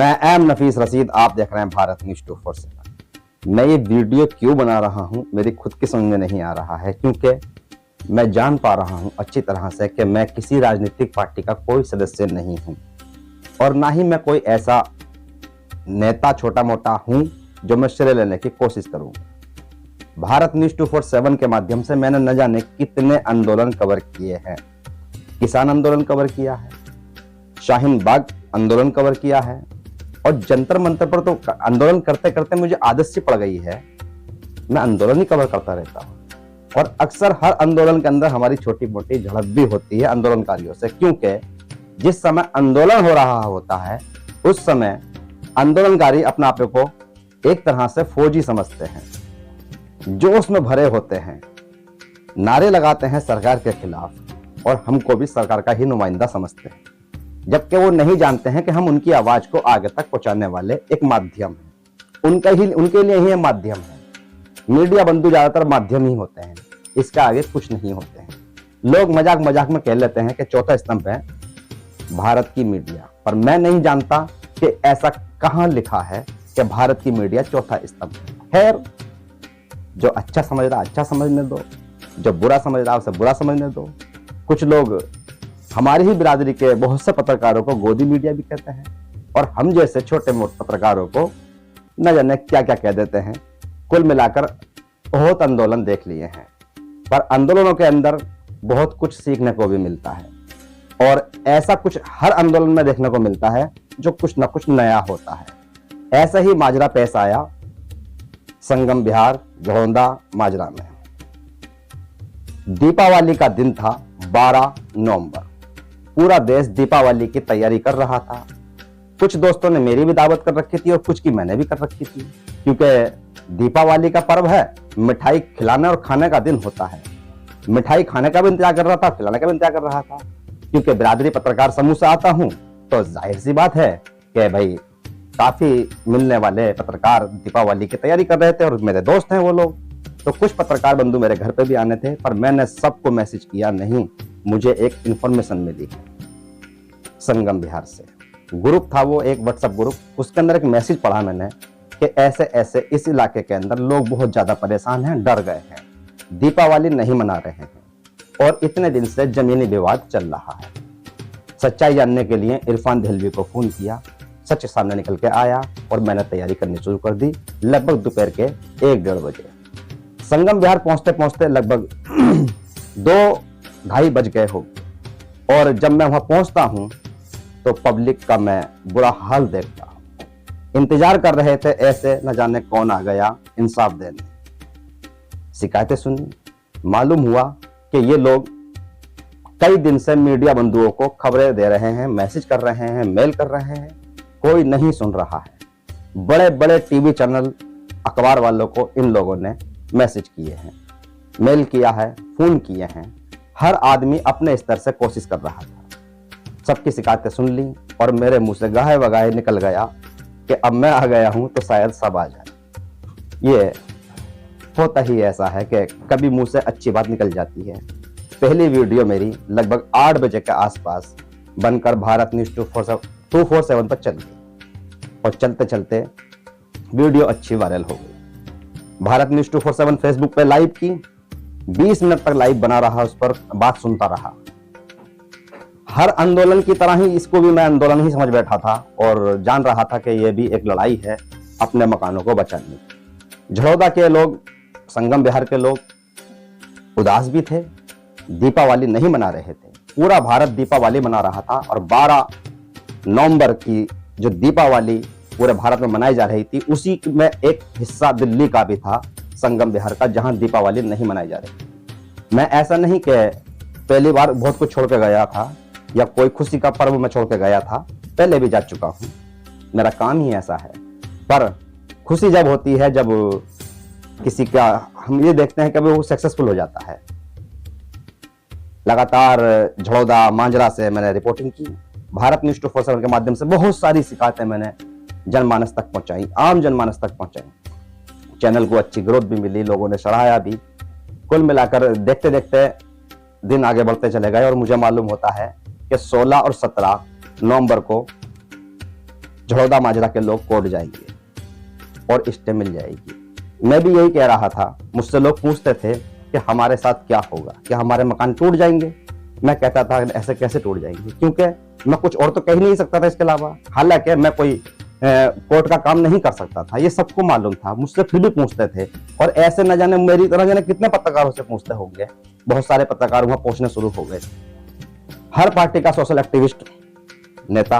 मैं एम नफीस रशीद, आप देख रहे हैं भारत न्यूज 247। मैं ये वीडियो क्यों बना रहा हूं, मेरी खुद की समझ में नहीं आ रहा है, क्योंकि मैं जान पा रहा हूं अच्छी तरह से कि मैं किसी राजनीतिक पार्टी का कोई सदस्य नहीं हूं और ना ही मैं कोई ऐसा नेता छोटा मोटा हूं जो मैं श्रेय लेने की कोशिश करूं। भारत न्यूज 247 के माध्यम से मैंने न जाने कितने आंदोलन कवर किए हैं। किसान आंदोलन कवर किया है, शाहीन बाग आंदोलन कवर किया है और जंतर मंतर पर तो आंदोलन करते करते मुझे आदत सी पड़ गई है, मैं आंदोलन ही कवर करता रहता हूं। और अक्सर हर आंदोलन के अंदर हमारी छोटी मोटी झड़प भी होती है आंदोलनकारियों से, क्योंकि जिस समय आंदोलन हो रहा होता है उस समय आंदोलनकारी अपने आप को एक तरह से फौजी समझते हैं, जोश में भरे होते हैं, नारे लगाते हैं सरकार के खिलाफ और हमको भी सरकार का ही नुमाइंदा समझते हैं, जबकि वो नहीं जानते हैं कि हम उनकी आवाज को आगे तक पहुंचाने वाले एक माध्यम हैं। उनके लिए ही माध्यम है। मीडिया बंधु ज्यादातर माध्यम ही होते हैं, इसका आगे कुछ नहीं होते हैं। लोग मजाक मजाक में कह लेते हैं कि चौथा स्तंभ है भारत की मीडिया, पर मैं नहीं जानता कि ऐसा कहां लिखा है कि भारत की मीडिया चौथा स्तंभ है। खैर, जो अच्छा समझ रहा अच्छा समझने दो, जो बुरा समझ रहा उसे बुरा समझने दो। कुछ लोग हमारी ही बिरादरी के बहुत से पत्रकारों को गोदी मीडिया भी कहते हैं और हम जैसे छोटे मोटे पत्रकारों को न जाने क्या क्या कह देते हैं। कुल मिलाकर बहुत आंदोलन देख लिए हैं, पर आंदोलनों के अंदर बहुत कुछ सीखने को भी मिलता है और ऐसा कुछ हर आंदोलन में देखने को मिलता है जो कुछ ना कुछ नया होता है। ऐसा ही माजरा पेश आया संगम बिहार झड़ौदा माजरा में। दीपावली का दिन था 12 नवंबर। पूरा देश दीपावली की तैयारी कर रहा था। कुछ दोस्तों ने मेरी भी दावत कर रखी थी और कुछ की मैंने भी कर रखी थी, क्योंकि दीपावली का पर्व है, मिठाई खिलाने और खाने का दिन होता है। मिठाई खाने का भी इंतजार कर रहा था, खिलाने का भी इंतजार कर रहा था, क्योंकि बिरादरी पत्रकार समूह से आता हूं तो जाहिर सी बात है कि भाई काफी मिलने वाले पत्रकार दीपावली की तैयारी कर रहे थे और मेरे दोस्त हैं वो लोग। तो कुछ पत्रकार बंधु मेरे घर पे भी आने थे, पर मैंने सबको मैसेज किया नहीं। मुझे एक इंफॉर्मेशन मिली संगम बिहार से, ग्रुप था वो, एक व्हाट्सएप ग्रुप, उसके अंदर एक मैसेज पढ़ा मैंने कि ऐसे ऐसे इस इलाके के अंदर लोग बहुत ज्यादा परेशान हैं, डर गए हैं, दीपावली नहीं मना रहे हैं और इतने दिन से जमीनी विवाद चल रहा है। सच्चाई जानने के लिए इरफान देहलवी को फोन किया, सच सामने निकल के आया और मैंने तैयारी करनी शुरू कर दी। लगभग दोपहर के 1-1:30 बजे संगम बिहार पहुंचते पहुंचते लगभग 2-2:30 बज गए हो और जब मैं वहां पहुंचता हूं तो पब्लिक का मैं बुरा हाल देखता हूं। इंतजार कर रहे थे ऐसे न जाने कौन आ गया इंसाफ देने। शिकायतें सुनी, मालूम हुआ कि ये लोग कई दिन से मीडिया बंधुओं को खबरें दे रहे हैं, मैसेज कर रहे हैं, मेल कर रहे हैं, कोई नहीं सुन रहा है। बड़े बड़े टीवी चैनल, अखबार वालों को इन लोगों ने मैसेज किए हैं, मेल किया है, फोन किए हैं। हर आदमी अपने स्तर से कोशिश कर रहा था। सबकी शिकायतें सुन ली और मेरे मुंह से गाहे बगाहे निकल गया कि अब मैं आ गया हूं तो शायद सब आ जाए। ये होता ही ऐसा है कि कभी मुंह से अच्छी बात निकल जाती है। पहली वीडियो मेरी लगभग 8 बजे के आसपास बनकर भारत न्यूज 247 पर चल गई और चलते चलते वीडियो अच्छी वायरल हो गई। भारत न्यूज 247 फेसबुक पे लाइव की, 20 मिनट तक लाइव बना रहा, उस पर बात सुनता रहा। हर आंदोलन की तरह ही इसको भी मैं आंदोलन ही समझ बैठा था और जान रहा था कि यह भी एक लड़ाई है अपने मकानों को बचाने की। झड़ौदा के लोग, संगम बिहार के लोग उदास भी थे, दीपावली नहीं मना रहे थे। पूरा भारत दीपावली मना रहा था और 12 नवंबर की जो दीपावली पूरे भारत में मनाई जा रही थी, उसी में एक हिस्सा दिल्ली का भी था, संगम बिहार का, जहां दीपावली नहीं मनाई जा रही। मैं ऐसा नहीं कि पहली बार बहुत कुछ छोड़ के गया था या कोई खुशी का पर्व में छोड़ के गया था, पहले भी जा चुका हूं, मेरा काम ही ऐसा है। पर खुशी जब होती है, जब किसी का हम ये देखते हैं कि वो सक्सेसफुल हो जाता है। लगातार झड़ौदा मांजरा से मैंने रिपोर्टिंग की, भारत न्यूज 247 के माध्यम से बहुत सारी शिकायतें मैंने जनमानस तक पहुंचाई, आम जनमानस तक पहुंचाई। चैनल को अच्छी ग्रोथ भी मिली, लोगों ने सराहा भी। कुल मिलाकर देखते देखते दिन आगे बढ़ते चले गए और मुझे मालूम होता है कि 16 और 17 नवंबर को झड़ौदा माजरा के लोग कोर्ट जाएंगे और स्टे मिल जाएगी। मैं भी यही कह रहा था, मुझसे लोग पूछते थे कि हमारे साथ क्या होगा, क्या हमारे मकान टूट जाएंगे। मैं कहता था ऐसे कैसे टूट जाएंगे, क्योंकि मैं कुछ और तो कह ही नहीं सकता था इसके अलावा। हालांकि मैं कोई कोर्ट का काम नहीं कर सकता था, ये सबको मालूम था, मुझसे फिर भी पूछते थे। और ऐसे न जाने मेरी तरह जाने कितने पत्रकारों से पूछते होंगे, बहुत सारे पत्रकार वहां पहुंचने शुरू हो गए। हर पार्टी का सोशल एक्टिविस्ट नेता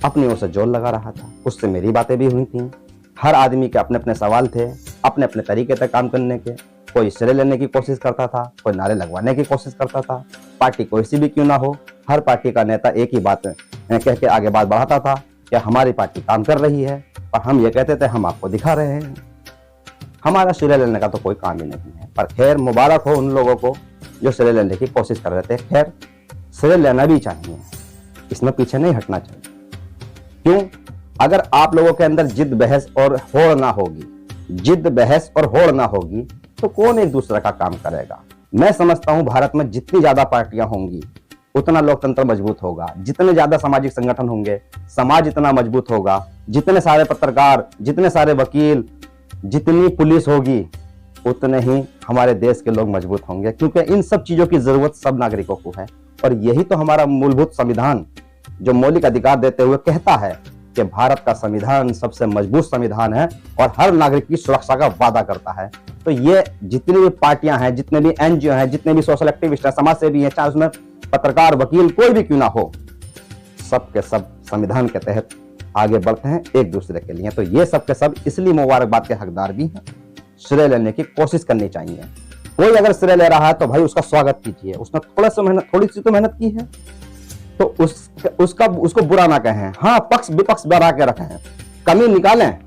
अपनी ओर से जोर लगा रहा था, उससे मेरी बातें भी हुई थी। हर आदमी के अपने अपने सवाल थे, अपने अपने तरीके से काम करने के। कोई श्रेय लेने की कोशिश करता था, कोई नारे लगवाने की कोशिश करता था। पार्टी कोई सी भी क्यों ना हो, हर पार्टी का नेता एक ही बात कह के आगे बात बढ़ाता था कि हमारी पार्टी काम कर रही है, और हम ये कहते थे हम आपको दिखा रहे हैं। हमारा श्रेय लेने का तो कोई काम ही नहीं है। पर खैर, मुबारक हो उन लोगों को जो श्रेय लेने की कोशिश कर रहे थे। खैर, श्रेय लेना भी चाहिए, इसमें पीछे नहीं हटना चाहिए। क्यों? अगर आप लोगों के अंदर जिद बहस और होड़ ना होगी, जिद बहस और होड़ ना होगी, तो कौन एक दूसरे का काम करेगा। मैं समझता हूं भारत में जितनी ज्यादा पार्टियां होंगी उतना लोकतंत्र मजबूत होगा, जितने ज्यादा सामाजिक संगठन होंगे समाज इतना मजबूत होगा, जितने सारे पत्रकार, जितने सारे वकील, जितनी पुलिस होगी उतने ही हमारे देश के लोग मजबूत होंगे। क्योंकि इन सब चीजों की जरूरत सब नागरिकों को है, और यही तो हमारा मूलभूत संविधान जो मौलिक अधिकार देते हुए कहता है कि भारत का संविधान सबसे मजबूत संविधान है और हर नागरिक की सुरक्षा का वादा करता है। तो ये जितनी भी पार्टियां हैं, जितने भी एनजीओ हैं, जितने भी सोशल एक्टिविस्ट हैं, समाज सेवी हैं, चाहे उसमें पत्रकार, वकील कोई भी क्यों ना हो, सब के सब संविधान के तहत आगे बढ़ते हैं एक दूसरे के लिए। तो ये सब के सब इसलिए मुबारकबाद के हकदार भी हैं। श्रेय लेने की कोशिश करनी चाहिए। कोई अगर श्रेय ले रहा है तो भाई उसका स्वागत कीजिए, उसने थोड़ी सी तो मेहनत की है, तो उसको बुरा ना कहें। हाँ, पक्ष विपक्ष बना के रखें, कमी निकालें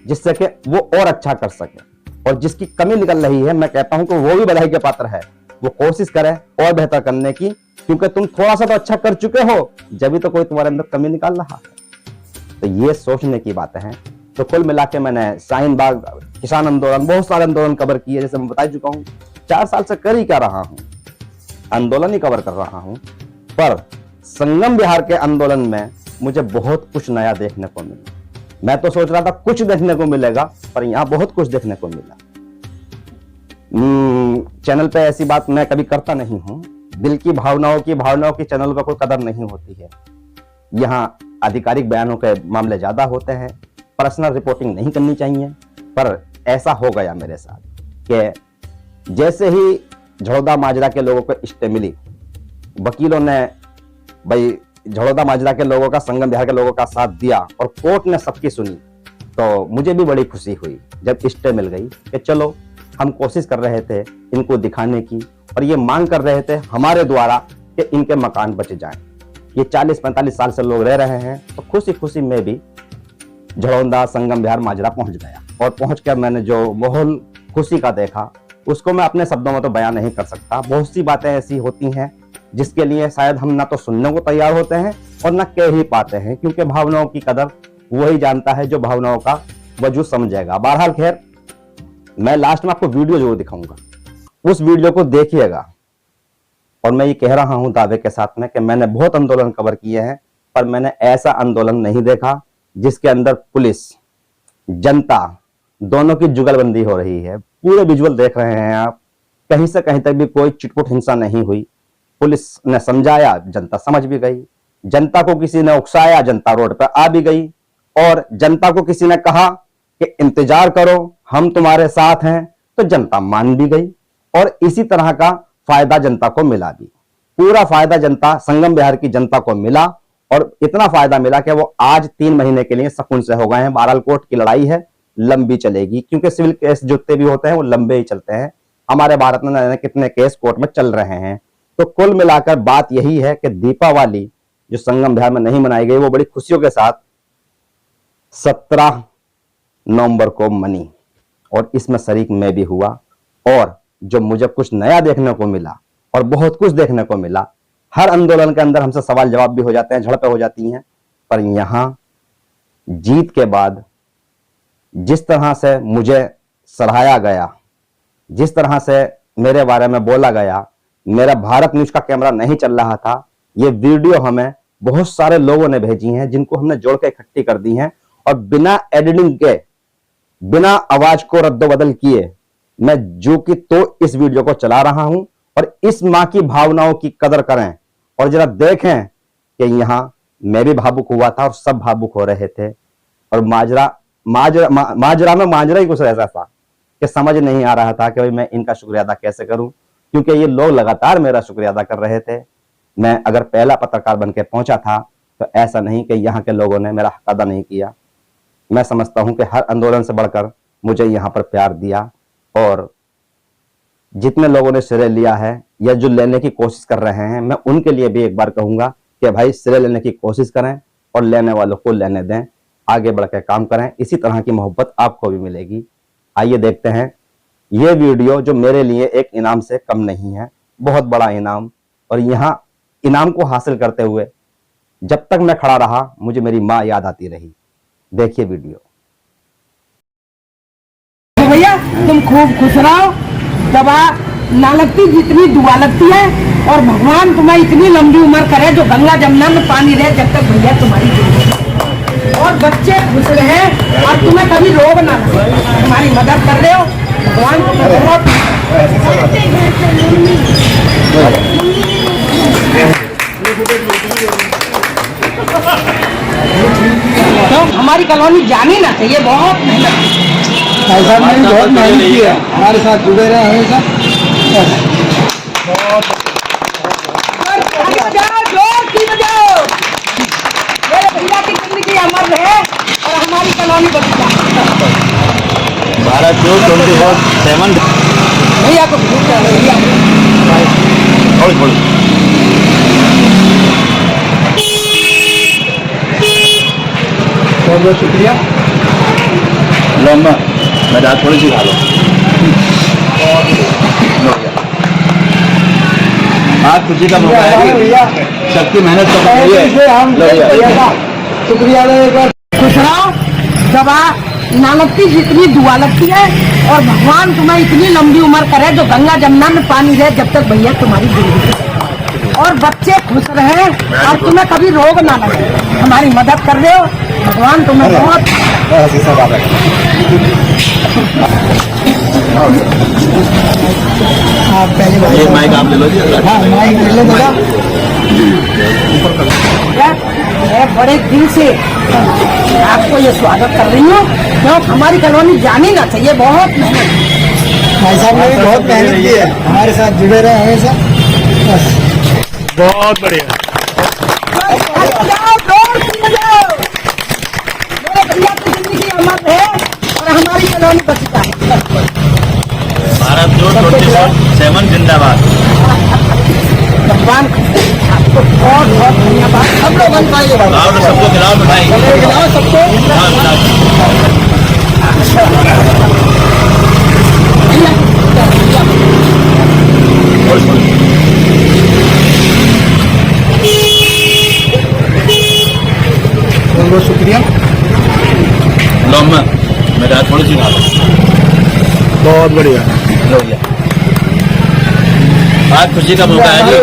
जिससे कि वो और अच्छा कर सके। और जिसकी कमी निकल रही है, मैं कहता हूं कि वो भी बधाई के पात्र है, वो कोशिश करे और बेहतर करने की, क्योंकि तुम थोड़ा सा तो अच्छा कर चुके हो, जब भी तो कोई तुम्हारे अंदर कमी निकाल रहा है। तो ये सोचने की बातें हैं। तो कुल मिला के मैंने शाहीन बाग, किसान आंदोलन, बहुत सारे आंदोलन कवर किए, जैसे मैं बता चुका हूं। 4 साल से कर ही क्या रहा हूं, आंदोलन ही कवर कर रहा हूं। पर संगम विहार के आंदोलन में मुझे बहुत कुछ नया देखने को मिला। मैं तो सोच रहा था कुछ देखने को मिलेगा, पर यहां बहुत कुछ देखने को मिला। चैनल पे ऐसी बात मैं कभी करता नहीं हूं। दिल की भावनाओं की चैनल पर कोई कदर नहीं होती है। यहाँ आधिकारिक बयानों के मामले ज्यादा होते हैं, पर्सनल रिपोर्टिंग नहीं करनी चाहिए। पर ऐसा हो गया मेरे साथ कि जैसे ही झड़ौदा माजरा के लोगों को स्टे मिली, वकीलों ने भाई झड़ौदा माजरा के लोगों का, संगम विहार के लोगों का साथ दिया और कोर्ट ने सबकी सुनी, तो मुझे भी बड़ी खुशी हुई जब स्टे मिल गई कि चलो, हम कोशिश कर रहे थे इनको दिखाने की और ये मांग कर रहे थे हमारे द्वारा कि इनके मकान बच जाएं। ये 40-45 साल से लोग रह रहे हैं, तो खुशी खुशी में भी झड़ौदा, संगम विहार, माजरा पहुंच गया। और पहुंच कर मैंने जो माहौल खुशी का देखा, उसको मैं अपने शब्दों में तो बयान नहीं कर सकता। बहुत सी बातें ऐसी होती हैं जिसके लिए शायद हम ना तो सुनने को तैयार होते हैं और ना कह ही पाते हैं, क्योंकि भावनाओं की कदर वही जानता है जो भावनाओं का वजूद समझेगा। बहरहाल खैर, मैं लास्ट में आपको वीडियो जरूर दिखाऊंगा, उस वीडियो को देखिएगा। और मैं ये कह रहा हूं दावे के साथ में कि मैंने बहुत आंदोलन कवर किए हैं, पर मैंने ऐसा आंदोलन नहीं देखा जिसके अंदर पुलिस, जनता दोनों की जुगलबंदी हो रही है। पूरे विजुअल देख रहे हैं आप, कहीं से कहीं तक भी कोई चिटपुट हिंसा नहीं हुई। पुलिस ने समझाया, जनता समझ भी गई। जनता को किसी ने उकसाया, जनता रोड पर आ भी गई। और जनता को किसी ने कहा कि इंतजार करो, हम तुम्हारे साथ हैं, तो जनता मान भी गई। और इसी तरह का फायदा जनता को मिला भी। पूरा फायदा जनता, संगम विहार की जनता को मिला, और इतना फायदा मिला कि वो आज 3 महीने के लिए सुकून से हो गए हैं। बहरहाल कोर्ट की लड़ाई है, लंबी चलेगी, क्योंकि सिविल केस जितने भी होते हैं वो लंबे ही चलते हैं। हमारे भारत में न जाने कितने केस कोर्ट में चल रहे हैं। तो कुल मिलाकर बात यही है कि दीपावली जो संगम विहार में नहीं मनाई गई, वो बड़ी खुशियों के साथ 17 नवंबर को मनी, और इसमें शरीक मैं भी हुआ। और जो मुझे कुछ नया देखने को मिला और बहुत कुछ देखने को मिला। हर आंदोलन के अंदर हमसे सवाल जवाब भी हो जाते हैं, झड़पें हो जाती हैं, पर यहां जीत के बाद जिस तरह से मुझे सराहाया गया, जिस तरह से मेरे बारे में बोला गया, मेरा भारत न्यूज का कैमरा नहीं चल रहा था। ये वीडियो हमें बहुत सारे लोगों ने भेजी हैं, जिनको हमने जोड़ के इकट्ठी कर दी हैं, और बिना एडिटिंग के, बिना आवाज को रद्दोबदल किए मैं जो कि तो इस वीडियो को चला रहा हूं। और इस मां की भावनाओं की कदर करें और जरा देखें कि यहां मैं भी भावुक हुआ था और सब भावुक हो रहे थे। और माजरा ही कुछ ऐसा था कि समझ नहीं आ रहा था कि भाई मैं इनका शुक्रिया अदा कैसे करूं, क्योंकि ये लोग लगातार मेरा शुक्रिया अदा कर रहे थे। मैं अगर पहला पत्रकार बनकर पहुंचा था तो ऐसा नहीं कि यहाँ के लोगों ने मेरा हक अदा नहीं किया। मैं समझता हूं कि हर आंदोलन से बढ़कर मुझे यहाँ पर प्यार दिया, और जितने लोगों ने श्रेय लिया है या जो लेने की कोशिश कर रहे हैं, मैं उनके लिए भी एक बार कहूंगा कि भाई श्रेय लेने की कोशिश करें और लेने वालों को लेने दें, आगे बढ़कर काम करें। इसी तरह की मोहब्बत आपको भी मिलेगी। आइए देखते हैं ये वीडियो, जो मेरे लिए एक इनाम से कम नहीं है, बहुत बड़ा इनाम। और यहाँ इनाम को हासिल करते हुए जब तक मैं खड़ा रहा, मुझे मेरी माँ याद आती रही। देखिए वीडियो। भैया तुम खूब खुश रहो, दवा ना लगती जितनी दुआ लगती है, और भगवान तुम्हें इतनी लंबी उम्र करे जो गंगा जमुना में पानी रहे जब तक भैया तुम्हारी जिंदगी, और बच्चे खुश रहे और तुम्हें कभी रोग ना लगे। तुम्हारी मदद कर रहे हो, भगवान तुम्हें बहुत। तो हमारी कॉलोनी जानी ना चाहिए, बहुत मेहनत भाई साहब ने बहुत मेहनत की है, हमारे साथ जुड़े रहे हमेशा। मेरे भैया की जिंदगी अमर रहे और हमारी कॉलोनी बच जाए। भारत जो 24/7 भैया को भैया बहुत बहुत शुक्रिया। लम्बा मैं दाल थोड़ी सी खा लो। आज खुशी का मौका है कि सबकी मेहनत तो हम भैया का शुक्रिया एक बार। खुश रहो, दवा ना लगती जितनी दुआ लगती है, और भगवान तुम्हें इतनी लंबी उम्र करे जो गंगा जमुना में पानी रहे जब तक भैया तुम्हारी जिंदगी, और बच्चे खुश रहे और तुम्हें कभी रोग ना लगे। हमारी मदद कर रहे हो, भगवान तुम्हें बहुत। आप पहले एक माइक आप ले लो जी। हाँ माइक ले लो दादा। मैं बड़े दिल से आपको ये स्वागत कर रही हूँ, क्योंकि हमारी कॉलोनी जानी ना चाहिए, बहुत मेहनत। भाई साहब ने भी बहुत मेहनत की है, हमारे साथ जुड़े रहे हमेशा। बहुत बढ़िया। मेरे भैया की जिंदगी अमर है और हमारी कॉलोनी बच जाए। भारत जो 24/7 जिंदाबाद। भगवान आपको बहुत बहुत धन्यवाद। सब लोग बन पाएंगे, सबको खिलाओ मिठाई। सबको। बहुत बहुत शुक्रिया। लम्बा मैं दाल थोड़ी सी खा लो। बहुत बढ़िया। आज खुशी का मौका है कि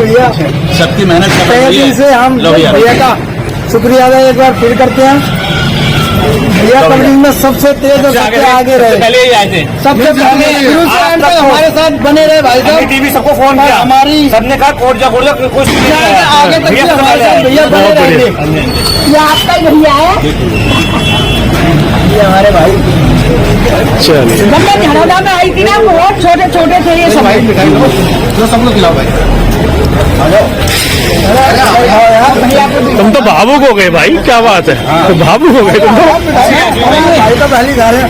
सबकी मेहनत तहे दिल से हम भैया का शुक्रिया अदा एक बार फिर करते हैं। भैया पब्लिक में सबसे तेज और सबसे आगे रहे, पहले ही आए थे। सबसे पहले शुरू से अंत तक हमारे साथ बने रहे भाई साहब। टीवी सबको फोन किया, हमारी सबने कहा कोट जा कुछ आगे तक भी हमारे साथ भैया बने रहेंगे। ये आपका ही भैया है, ये हमारे भाई। चलिए जब मैं झड़ोदा में आई थी ना, बहुत छोटे छोटे थे ये सब। मिठाई लो, सब लोग खिलाओ भाई। भैया को तुम तो भावुक हो गए भाई, क्या बात है। तो भावुक हो गए तुम तो। भाई तो पहली खा रहे हैं।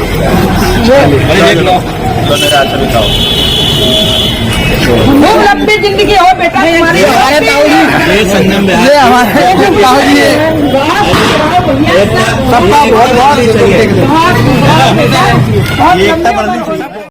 देख लो तो मेरा अच्छा भी खाओ। खूब लंबी जिंदगी हो बेटा तुम्हारी। ये संगम बिहार ये हमारे ताऊ जी है, सबका बहुत बहुत बहुत एकता बननी चाहिए।